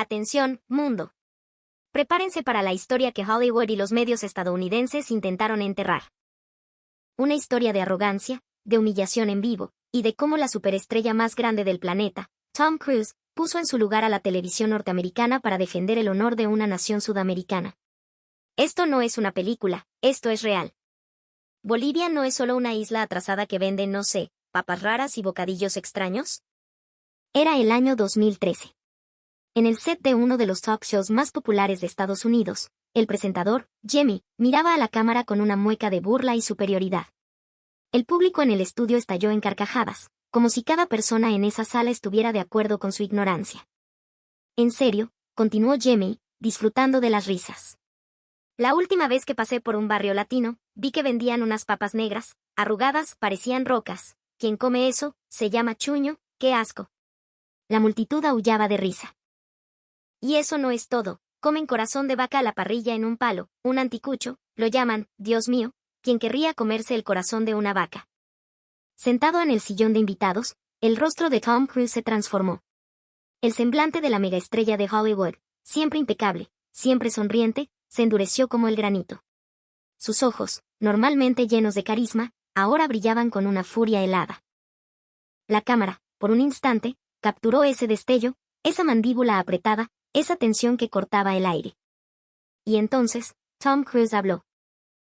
Atención, mundo. Prepárense para la historia que Hollywood y los medios estadounidenses intentaron enterrar. Una historia de arrogancia, de humillación en vivo, y de cómo la superestrella más grande del planeta, Tom Cruise, puso en su lugar a la televisión norteamericana para defender el honor de una nación sudamericana. Esto no es una película, esto es real. ¿Bolivia no es solo una isla atrasada que vende, no sé, papas raras y bocadillos extraños? Era el año 2013. En el set de uno de los talk shows más populares de Estados Unidos, el presentador, Jimmy, miraba a la cámara con una mueca de burla y superioridad. El público en el estudio estalló en carcajadas, como si cada persona en esa sala estuviera de acuerdo con su ignorancia. En serio, continuó Jimmy, disfrutando de las risas. La última vez que pasé por un barrio latino, vi que vendían unas papas negras, arrugadas, parecían rocas. ¿Quién come eso? Se llama chuño, ¡qué asco! La multitud aullaba de risa. Y eso no es todo, comen corazón de vaca a la parrilla en un palo, un anticucho, lo llaman, Dios mío, ¿quién querría comerse el corazón de una vaca? Sentado en el sillón de invitados, el rostro de Tom Cruise se transformó. El semblante de la megaestrella de Hollywood, siempre impecable, siempre sonriente, se endureció como el granito. Sus ojos, normalmente llenos de carisma, ahora brillaban con una furia helada. La cámara, por un instante, capturó ese destello, esa mandíbula apretada, esa tensión que cortaba el aire. Y entonces, Tom Cruise habló.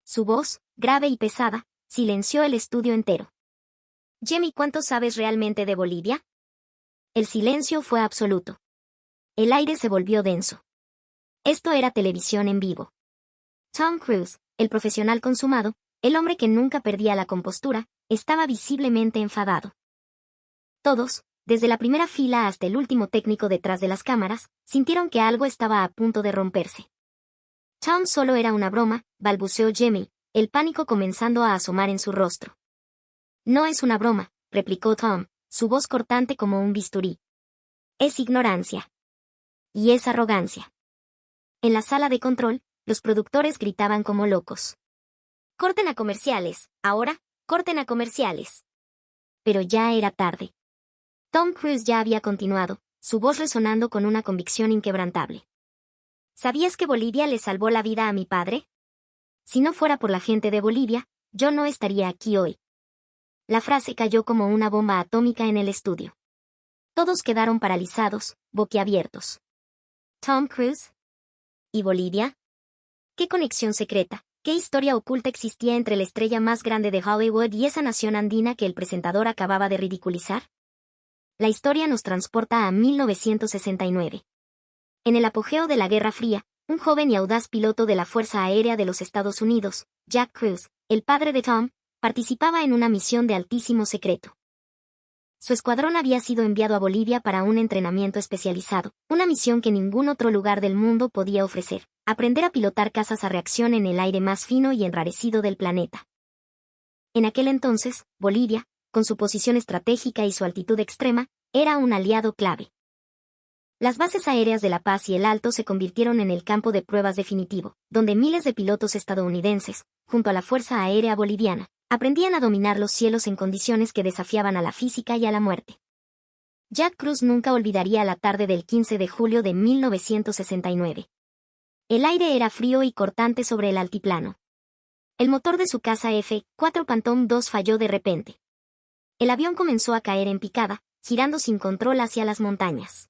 Su voz, grave y pesada, silenció el estudio entero. Jimmy, ¿cuánto sabes realmente de Bolivia? El silencio fue absoluto. El aire se volvió denso. Esto era televisión en vivo. Tom Cruise, el profesional consumado, el hombre que nunca perdía la compostura, estaba visiblemente enfadado. Todos, desde la primera fila hasta el último técnico detrás de las cámaras, sintieron que algo estaba a punto de romperse. Tom solo era una broma, balbuceó Jimmy, el pánico comenzando a asomar en su rostro. No es una broma, replicó Tom, su voz cortante como un bisturí. Es ignorancia. Y es arrogancia. En la sala de control, los productores gritaban como locos. ¡Corten a comerciales! Ahora, corten a comerciales. Pero ya era tarde. Tom Cruise ya había continuado, su voz resonando con una convicción inquebrantable. ¿Sabías que Bolivia le salvó la vida a mi padre? Si no fuera por la gente de Bolivia, yo no estaría aquí hoy. La frase cayó como una bomba atómica en el estudio. Todos quedaron paralizados, boquiabiertos. ¿Tom Cruise? ¿Y Bolivia? ¿Qué conexión secreta, qué historia oculta existía entre la estrella más grande de Hollywood y esa nación andina que el presentador acababa de ridiculizar? La historia nos transporta a 1969. En el apogeo de la Guerra Fría, un joven y audaz piloto de la Fuerza Aérea de los Estados Unidos, Jack Cruise, el padre de Tom, participaba en una misión de altísimo secreto. Su escuadrón había sido enviado a Bolivia para un entrenamiento especializado, una misión que ningún otro lugar del mundo podía ofrecer: aprender a pilotar cazas a reacción en el aire más fino y enrarecido del planeta. En aquel entonces, Bolivia, con su posición estratégica y su altitud extrema, era un aliado clave. Las bases aéreas de La Paz y El Alto se convirtieron en el campo de pruebas definitivo, donde miles de pilotos estadounidenses, junto a la Fuerza Aérea Boliviana, aprendían a dominar los cielos en condiciones que desafiaban a la física y a la muerte. Jack Cruise nunca olvidaría la tarde del 15 de julio de 1969. El aire era frío y cortante sobre el altiplano. El motor de su caza F-4 Phantom II falló de repente. El avión comenzó a caer en picada, girando sin control hacia las montañas.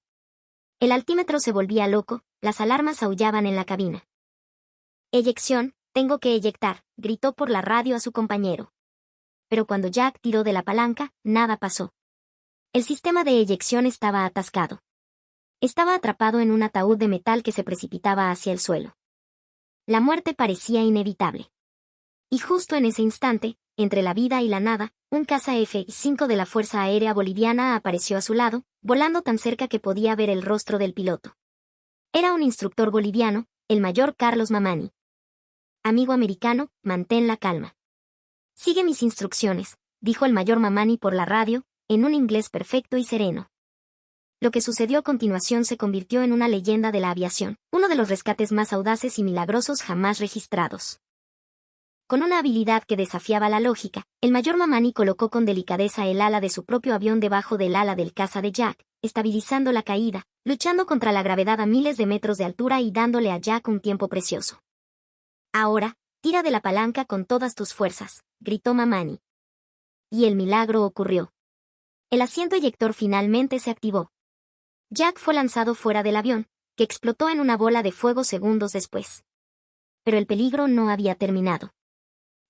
El altímetro se volvía loco, las alarmas aullaban en la cabina. «Eyección, tengo que eyectar», gritó por la radio a su compañero. Pero cuando Jack tiró de la palanca, nada pasó. El sistema de eyección estaba atascado. Estaba atrapado en un ataúd de metal que se precipitaba hacia el suelo. La muerte parecía inevitable. Y justo en ese instante, entre la vida y la nada, un caza F-5 de la Fuerza Aérea Boliviana apareció a su lado, volando tan cerca que podía ver el rostro del piloto. Era un instructor boliviano, el mayor Carlos Mamani. «Amigo americano, mantén la calma. Sigue mis instrucciones», dijo el mayor Mamani por la radio, en un inglés perfecto y sereno. Lo que sucedió a continuación se convirtió en una leyenda de la aviación, uno de los rescates más audaces y milagrosos jamás registrados. Con una habilidad que desafiaba la lógica, el mayor Mamani colocó con delicadeza el ala de su propio avión debajo del ala del caza de Jack, estabilizando la caída, luchando contra la gravedad a miles de metros de altura y dándole a Jack un tiempo precioso. «Ahora, tira de la palanca con todas tus fuerzas», gritó Mamani. Y el milagro ocurrió. El asiento eyector finalmente se activó. Jack fue lanzado fuera del avión, que explotó en una bola de fuego segundos después. Pero el peligro no había terminado.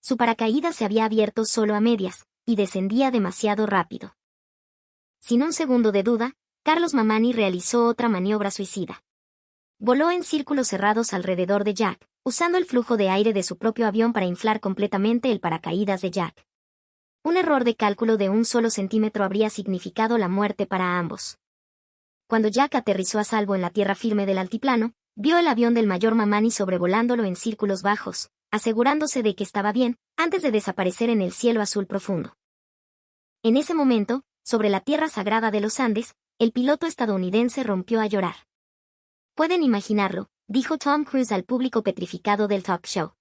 Su paracaídas se había abierto solo a medias, y descendía demasiado rápido. Sin un segundo de duda, Carlos Mamani realizó otra maniobra suicida. Voló en círculos cerrados alrededor de Jack, usando el flujo de aire de su propio avión para inflar completamente el paracaídas de Jack. Un error de cálculo de un solo centímetro habría significado la muerte para ambos. Cuando Jack aterrizó a salvo en la tierra firme del altiplano, vio el avión del mayor Mamani sobrevolándolo en círculos bajos, asegurándose de que estaba bien, antes de desaparecer en el cielo azul profundo. En ese momento, sobre la tierra sagrada de los Andes, el piloto estadounidense rompió a llorar. «Pueden imaginarlo», dijo Tom Cruise al público petrificado del talk show.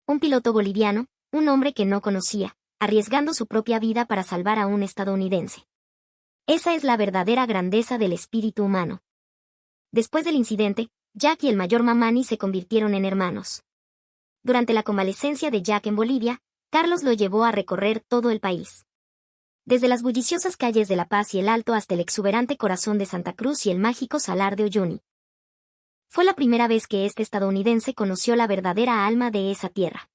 Un piloto boliviano, un hombre que no conocía, arriesgando su propia vida para salvar a un estadounidense. Esa es la verdadera grandeza del espíritu humano. Después del incidente, Jack y el mayor Mamani se convirtieron en hermanos. Durante la convalecencia de Jack en Bolivia, Carlos lo llevó a recorrer todo el país. Desde las bulliciosas calles de La Paz y el Alto hasta el exuberante corazón de Santa Cruz y el mágico Salar de Uyuni. Fue la primera vez que este estadounidense conoció la verdadera alma de esa tierra.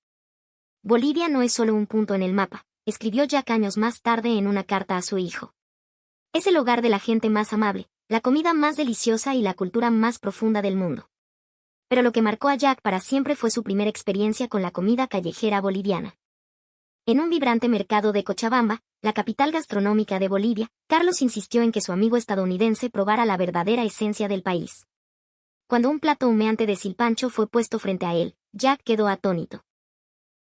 Bolivia no es solo un punto en el mapa, escribió Jack años más tarde en una carta a su hijo. Es el hogar de la gente más amable, la comida más deliciosa y la cultura más profunda del mundo. Pero lo que marcó a Jack para siempre fue su primera experiencia con la comida callejera boliviana. En un vibrante mercado de Cochabamba, la capital gastronómica de Bolivia, Carlos insistió en que su amigo estadounidense probara la verdadera esencia del país. Cuando un plato humeante de silpancho fue puesto frente a él, Jack quedó atónito.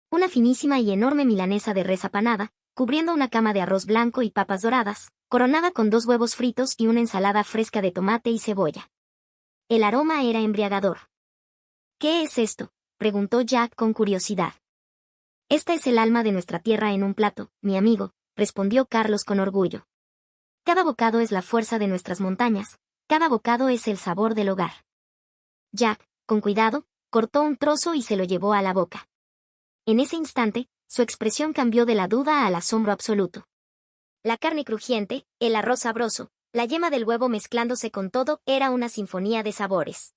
Una finísima y enorme milanesa de res apanada, cubriendo una cama de arroz blanco y papas doradas, coronada con 2 huevos fritos y una ensalada fresca de tomate y cebolla. El aroma era embriagador. «¿Qué es esto?», preguntó Jack con curiosidad. «Esta es el alma de nuestra tierra en un plato, mi amigo», respondió Carlos con orgullo. «Cada bocado es la fuerza de nuestras montañas, cada bocado es el sabor del hogar». Jack, con cuidado, cortó un trozo y se lo llevó a la boca. En ese instante, su expresión cambió de la duda al asombro absoluto. La carne crujiente, el arroz sabroso, la yema del huevo mezclándose con todo, era una sinfonía de sabores.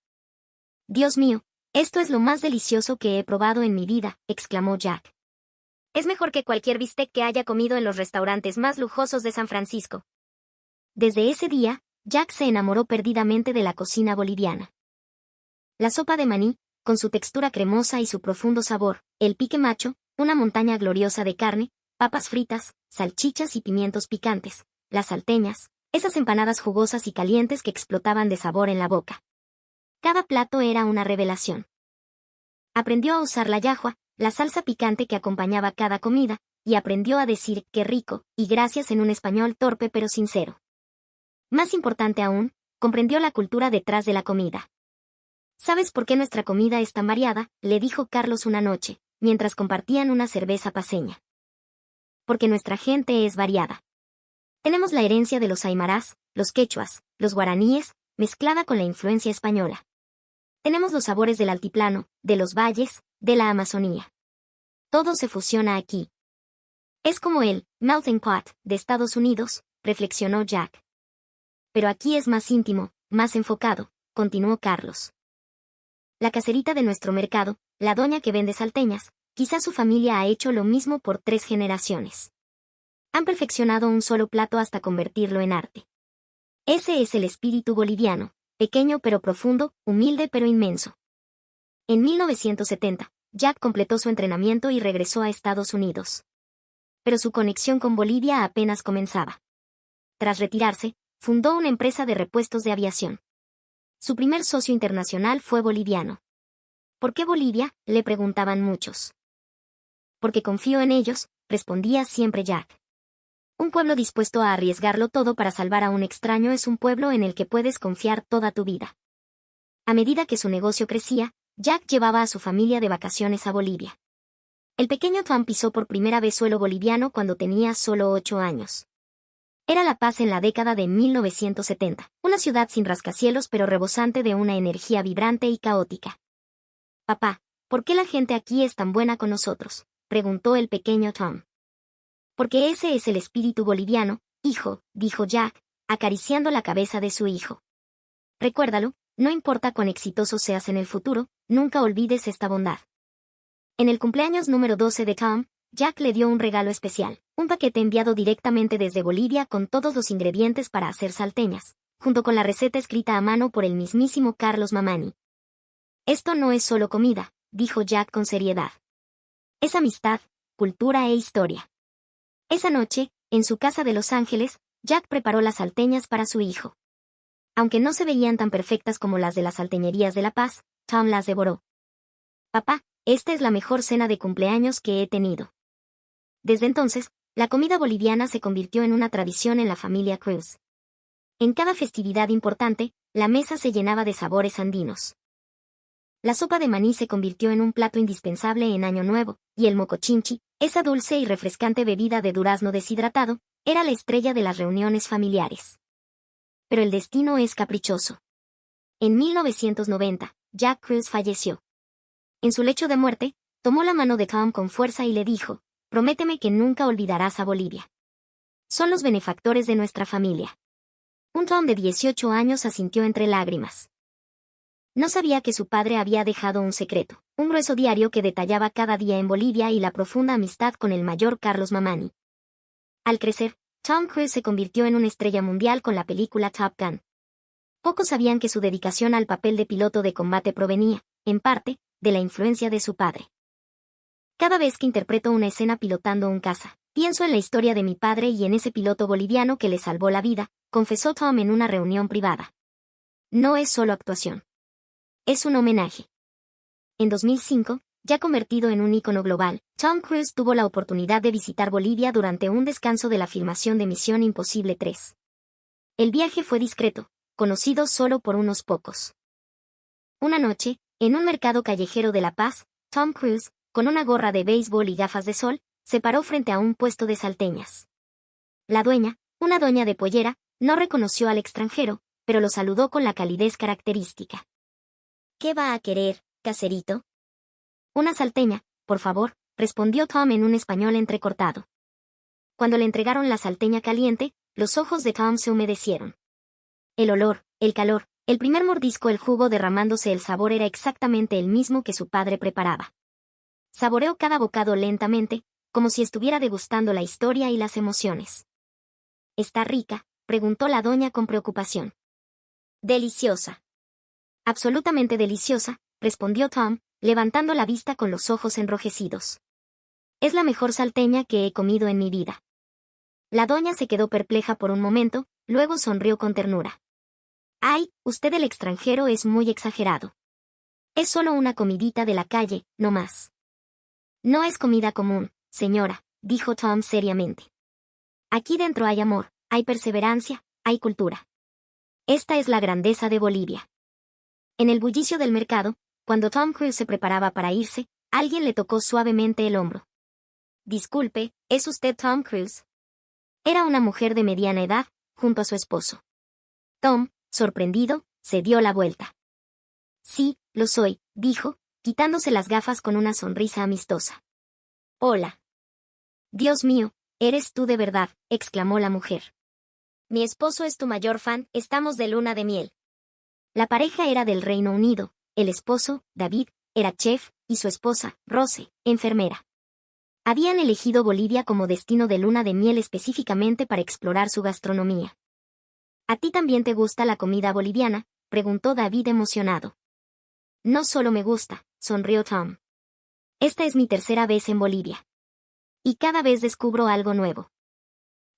«Dios mío, esto es lo más delicioso que he probado en mi vida», exclamó Jack. «Es mejor que cualquier bistec que haya comido en los restaurantes más lujosos de San Francisco». Desde ese día, Jack se enamoró perdidamente de la cocina boliviana. La sopa de maní, con su textura cremosa y su profundo sabor, el pique macho, una montaña gloriosa de carne, papas fritas, salchichas y pimientos picantes, las salteñas, esas empanadas jugosas y calientes que explotaban de sabor en la boca. Cada plato era una revelación. Aprendió a usar la yahua, la salsa picante que acompañaba cada comida, y aprendió a decir «qué rico» y «gracias» en un español torpe pero sincero. Más importante aún, comprendió la cultura detrás de la comida. «¿Sabes por qué nuestra comida es tan variada?», le dijo Carlos una noche, mientras compartían una cerveza paceña. «Porque nuestra gente es variada. Tenemos la herencia de los aymarás, los quechuas, los guaraníes, mezclada con la influencia española. Tenemos los sabores del altiplano, de los valles, de la Amazonía. Todo se fusiona aquí». «Es como el melting pot de Estados Unidos», reflexionó Jack. «Pero aquí es más íntimo, más enfocado», continuó Carlos. «La caserita de nuestro mercado, la doña que vende salteñas, quizás su familia ha hecho lo mismo por 3 generaciones. Han perfeccionado un solo plato hasta convertirlo en arte. Ese es el espíritu boliviano, pequeño pero profundo, humilde pero inmenso». En 1970, Jack completó su entrenamiento y regresó a Estados Unidos. Pero su conexión con Bolivia apenas comenzaba. Tras retirarse, fundó una empresa de repuestos de aviación. Su primer socio internacional fue boliviano. «¿Por qué Bolivia?», le preguntaban muchos. «Porque confío en ellos», respondía siempre Jack. «Un pueblo dispuesto a arriesgarlo todo para salvar a un extraño es un pueblo en el que puedes confiar toda tu vida». A medida que su negocio crecía, Jack llevaba a su familia de vacaciones a Bolivia. El pequeño Tom pisó por primera vez suelo boliviano cuando tenía solo 8 años. Era La Paz en la década de 1970, una ciudad sin rascacielos pero rebosante de una energía vibrante y caótica. «Papá, ¿por qué la gente aquí es tan buena con nosotros?», preguntó el pequeño Tom. «Porque ese es el espíritu boliviano, hijo», dijo Jack, acariciando la cabeza de su hijo. «Recuérdalo, no importa cuán exitoso seas en el futuro, nunca olvides esta bondad». En el cumpleaños número 12 de Tom, Jack le dio un regalo especial, un paquete enviado directamente desde Bolivia con todos los ingredientes para hacer salteñas, junto con la receta escrita a mano por el mismísimo Carlos Mamani. «Esto no es solo comida», dijo Jack con seriedad. «Es amistad, cultura e historia». Esa noche, en su casa de Los Ángeles, Jack preparó las salteñas para su hijo. Aunque no se veían tan perfectas como las de las salteñerías de La Paz, Tom las devoró. «Papá, esta es la mejor cena de cumpleaños que he tenido». Desde entonces, la comida boliviana se convirtió en una tradición en la familia Cruz. En cada festividad importante, la mesa se llenaba de sabores andinos. La sopa de maní se convirtió en un plato indispensable en Año Nuevo, y el mocochinchi, esa dulce y refrescante bebida de durazno deshidratado, era la estrella de las reuniones familiares. Pero el destino es caprichoso. En 1990, Jack Cruz falleció. En su lecho de muerte, tomó la mano de Tom con fuerza y le dijo: «Prométeme que nunca olvidarás a Bolivia. Son los benefactores de nuestra familia». Un Tom de 18 años asintió entre lágrimas. No sabía que su padre había dejado un secreto, un grueso diario que detallaba cada día en Bolivia y la profunda amistad con el mayor Carlos Mamani. Al crecer, Tom Cruise se convirtió en una estrella mundial con la película Top Gun. Pocos sabían que su dedicación al papel de piloto de combate provenía, en parte, de la influencia de su padre. «Cada vez que interpreto una escena pilotando un caza, pienso en la historia de mi padre y en ese piloto boliviano que le salvó la vida», confesó Tom en una reunión privada. «No es solo actuación. Es un homenaje». En 2005, ya convertido en un ícono global, Tom Cruise tuvo la oportunidad de visitar Bolivia durante un descanso de la filmación de Misión Imposible 3. El viaje fue discreto, conocido solo por unos pocos. Una noche, en un mercado callejero de La Paz, Tom Cruise, con una gorra de béisbol y gafas de sol, se paró frente a un puesto de salteñas. La dueña, una doña de pollera, no reconoció al extranjero, pero lo saludó con la calidez característica. «¿Qué va a querer, caserito?». «Una salteña, por favor», respondió Tom en un español entrecortado. Cuando le entregaron la salteña caliente, los ojos de Tom se humedecieron. El olor, el calor, el primer mordisco, el jugo derramándose, el sabor era exactamente el mismo que su padre preparaba. Saboreó cada bocado lentamente, como si estuviera degustando la historia y las emociones. «¿Está rica?», preguntó la doña con preocupación. «Deliciosa». «Absolutamente deliciosa», respondió Tom, levantando la vista con los ojos enrojecidos. «Es la mejor salteña que he comido en mi vida». La doña se quedó perpleja por un momento, luego sonrió con ternura. «Ay, usted el extranjero es muy exagerado. Es solo una comidita de la calle, no más». «No es comida común, señora», dijo Tom seriamente. «Aquí dentro hay amor, hay perseverancia, hay cultura. Esta es la grandeza de Bolivia». En el bullicio del mercado, cuando Tom Cruise se preparaba para irse, alguien le tocó suavemente el hombro. «Disculpe, ¿es usted Tom Cruise?». Era una mujer de mediana edad, junto a su esposo. Tom, sorprendido, se dio la vuelta. «Sí, lo soy», dijo, quitándose las gafas con una sonrisa amistosa. «Hola». «Dios mío, eres tú de verdad», exclamó la mujer. «Mi esposo es tu mayor fan, estamos de luna de miel». La pareja era del Reino Unido, el esposo, David, era chef, y su esposa, Rose, enfermera. Habían elegido Bolivia como destino de luna de miel específicamente para explorar su gastronomía. «¿A ti también te gusta la comida boliviana?», preguntó David emocionado. «No solo me gusta», sonrió Tom. «Esta es mi tercera vez en Bolivia. Y cada vez descubro algo nuevo».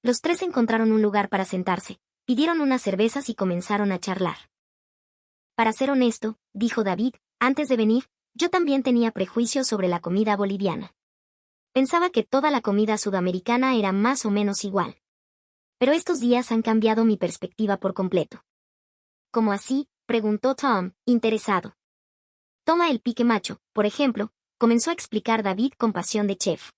Los tres encontraron un lugar para sentarse, pidieron unas cervezas y comenzaron a charlar. «Para ser honesto», dijo David, «antes de venir, yo también tenía prejuicios sobre la comida boliviana. Pensaba que toda la comida sudamericana era más o menos igual. Pero estos días han cambiado mi perspectiva por completo». «¿Cómo así?», preguntó Tom, interesado. «Toma el pique macho, por ejemplo, comenzó a explicar David con pasión de chef.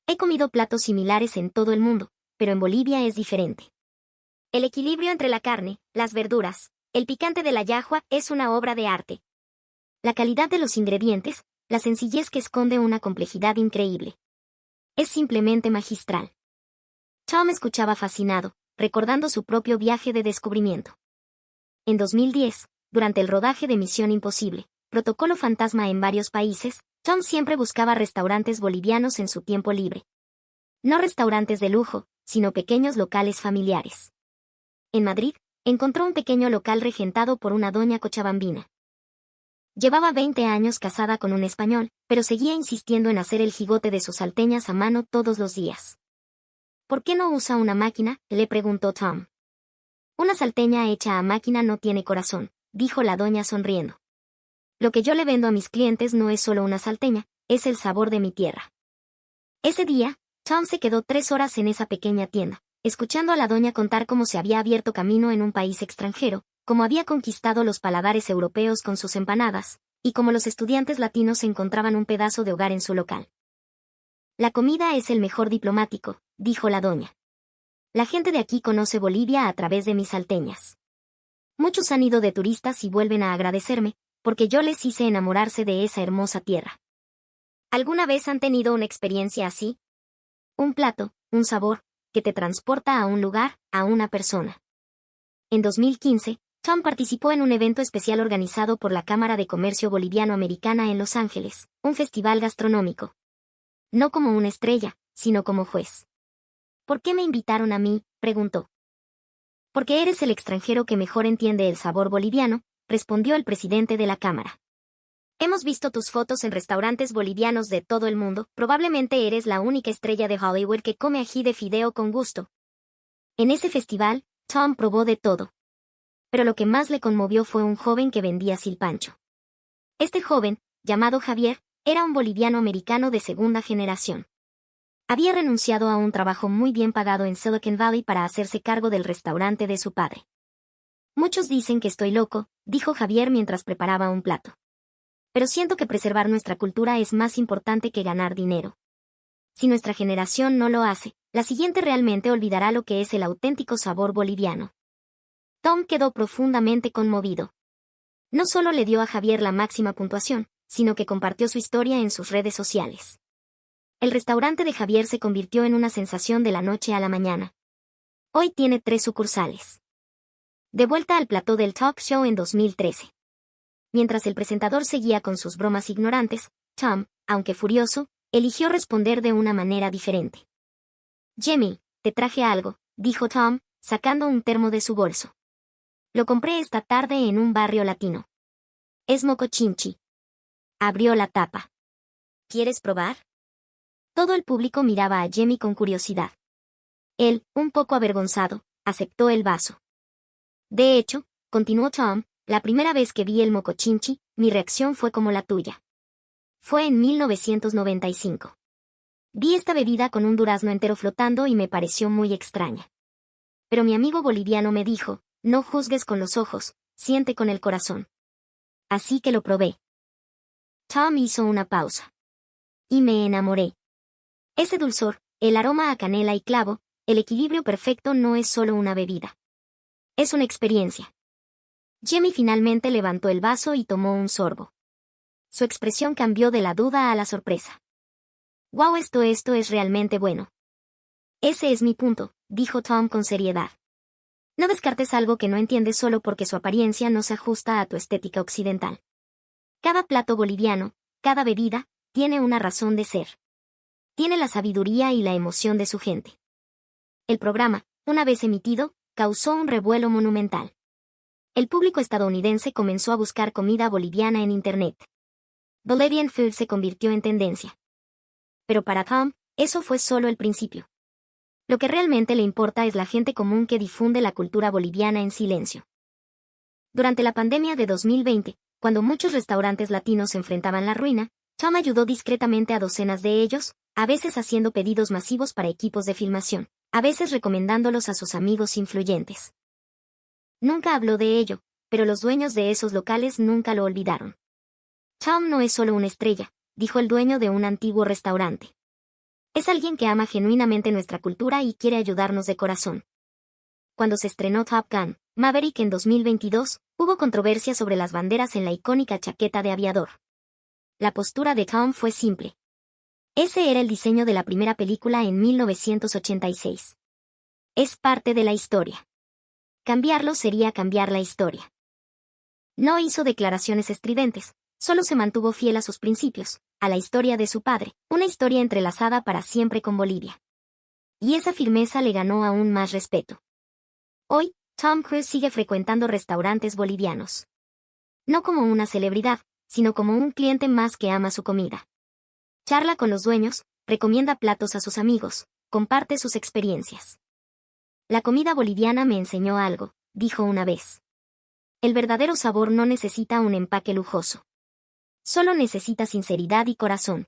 He comido platos similares en todo el mundo, pero en Bolivia es diferente. El equilibrio entre la carne, las verduras, el picante de la yahua es una obra de arte. La calidad de los ingredientes, la sencillez que esconde una complejidad increíble. Es simplemente magistral. Tom escuchaba fascinado, recordando su propio viaje de descubrimiento. En 2010, durante el rodaje de Misión Imposible, Protocolo Fantasma en varios países, Tom siempre buscaba restaurantes bolivianos en su tiempo libre. No restaurantes de lujo, sino pequeños locales familiares. En Madrid, encontró un pequeño local regentado por una doña cochabambina. Llevaba 20 años casada con un español, pero seguía insistiendo en hacer el jigote de sus salteñas a mano todos los días. ¿Por qué no usa una máquina?, le preguntó Tom. Una salteña hecha a máquina no tiene corazón, dijo la doña sonriendo. Lo que yo le vendo a mis clientes no es solo una salteña, es el sabor de mi tierra. Ese día, Tom se quedó 3 horas en esa pequeña tienda, escuchando a la doña contar cómo se había abierto camino en un país extranjero, cómo había conquistado los paladares europeos con sus empanadas, y cómo los estudiantes latinos encontraban un pedazo de hogar en su local. La comida es el mejor diplomático, dijo la doña. La gente de aquí conoce Bolivia a través de mis salteñas. Muchos han ido de turistas y vuelven a agradecerme, porque yo les hice enamorarse de esa hermosa tierra. ¿Alguna vez han tenido una experiencia así? Un plato, un sabor, que te transporta a un lugar, a una persona. En 2015, Tom participó en un evento especial organizado por la Cámara de Comercio Boliviano-Americana en Los Ángeles, un festival gastronómico. No como una estrella, sino como juez. ¿Por qué me invitaron a mí?, preguntó. Porque eres el extranjero que mejor entiende el sabor boliviano, respondió el presidente de la Cámara. Hemos visto tus fotos en restaurantes bolivianos de todo el mundo, probablemente eres la única estrella de Hollywood que come ají de fideo con gusto. En ese festival, Tom probó de todo. Pero lo que más le conmovió fue un joven que vendía silpancho. Este joven, llamado Javier, era un boliviano americano de segunda generación. Había renunciado a un trabajo muy bien pagado en Silicon Valley para hacerse cargo del restaurante de su padre. Muchos dicen que estoy loco, dijo Javier mientras preparaba un plato. Pero siento que preservar nuestra cultura es más importante que ganar dinero. Si nuestra generación no lo hace, la siguiente realmente olvidará lo que es el auténtico sabor boliviano. Tom quedó profundamente conmovido. No solo le dio a Javier la máxima puntuación, sino que compartió su historia en sus redes sociales. El restaurante de Javier se convirtió en una sensación de la noche a la mañana. Hoy tiene 3 sucursales. De vuelta al plató del talk show en 2013. Mientras el presentador seguía con sus bromas ignorantes, Tom, aunque furioso, eligió responder de una manera diferente. Jimmy, te traje algo, dijo Tom, sacando un termo de su bolso. Lo compré esta tarde en un barrio latino. Es mocochinchi. Abrió la tapa. ¿Quieres probar? Todo el público miraba a Jimmy con curiosidad. Él, un poco avergonzado, aceptó el vaso. De hecho, continuó Tom, la primera vez que vi el mocochinchi, mi reacción fue como la tuya. Fue en 1995. Vi esta bebida con un durazno entero flotando y me pareció muy extraña. Pero mi amigo boliviano me dijo, no juzgues con los ojos, siente con el corazón. Así que lo probé. Tom hizo una pausa. Y me enamoré. Ese dulzor, el aroma a canela y clavo, el equilibrio perfecto no es solo una bebida. Es una experiencia. Jimmy finalmente levantó el vaso y tomó un sorbo. Su expresión cambió de la duda a la sorpresa. «Wow, esto es realmente bueno». Ese es mi punto, dijo Tom con seriedad. No descartes algo que no entiendes solo porque su apariencia no se ajusta a tu estética occidental. Cada plato boliviano, cada bebida, tiene una razón de ser. Tiene la sabiduría y la emoción de su gente. El programa, una vez emitido, causó un revuelo monumental. El público estadounidense comenzó a buscar comida boliviana en Internet. Bolivian food se convirtió en tendencia. Pero para Tom, eso fue solo el principio. Lo que realmente le importa es la gente común que difunde la cultura boliviana en silencio. Durante la pandemia de 2020, cuando muchos restaurantes latinos enfrentaban la ruina, Tom ayudó discretamente a docenas de ellos, a veces haciendo pedidos masivos para equipos de filmación, a veces recomendándolos a sus amigos influyentes. Nunca habló de ello, pero los dueños de esos locales nunca lo olvidaron. Tom no es solo una estrella, dijo el dueño de un antiguo restaurante. Es alguien que ama genuinamente nuestra cultura y quiere ayudarnos de corazón. Cuando se estrenó Top Gun, Maverick en 2022, hubo controversia sobre las banderas en la icónica chaqueta de aviador. La postura de Tom fue simple. Ese era el diseño de la primera película en 1986. Es parte de la historia. Cambiarlo sería cambiar la historia. No hizo declaraciones estridentes, solo se mantuvo fiel a sus principios, a la historia de su padre, una historia entrelazada para siempre con Bolivia. Y esa firmeza le ganó aún más respeto. Hoy, Tom Cruise sigue frecuentando restaurantes bolivianos. No como una celebridad, sino como un cliente más que ama su comida. Charla con los dueños, recomienda platos a sus amigos, comparte sus experiencias. La comida boliviana me enseñó algo, dijo una vez. El verdadero sabor no necesita un empaque lujoso. Solo necesita sinceridad y corazón.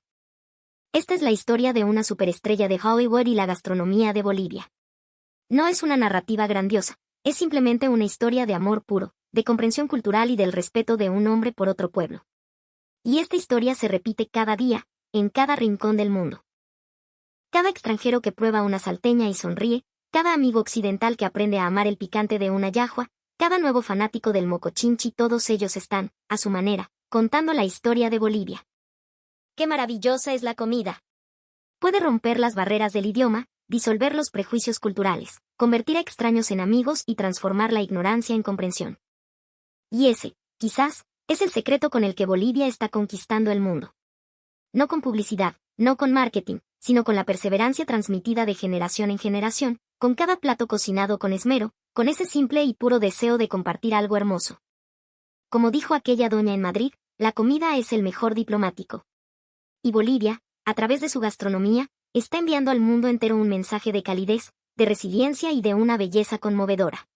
Esta es la historia de una superestrella de Hollywood y la gastronomía de Bolivia. No es una narrativa grandiosa, es simplemente una historia de amor puro, de comprensión cultural y del respeto de un hombre por otro pueblo. Y esta historia se repite cada día, en cada rincón del mundo. Cada extranjero que prueba una salteña y sonríe, cada amigo occidental que aprende a amar el picante de una yahua, cada nuevo fanático del mocochinchi, todos ellos están, a su manera, contando la historia de Bolivia. ¡Qué maravillosa es la comida! Puede romper las barreras del idioma, disolver los prejuicios culturales, convertir a extraños en amigos y transformar la ignorancia en comprensión. Y ese, quizás, es el secreto con el que Bolivia está conquistando el mundo. No con publicidad, no con marketing, sino con la perseverancia transmitida de generación en generación, con cada plato cocinado con esmero, con ese simple y puro deseo de compartir algo hermoso. Como dijo aquella doña en Madrid, la comida es el mejor diplomático. Y Bolivia, a través de su gastronomía, está enviando al mundo entero un mensaje de calidez, de resiliencia y de una belleza conmovedora.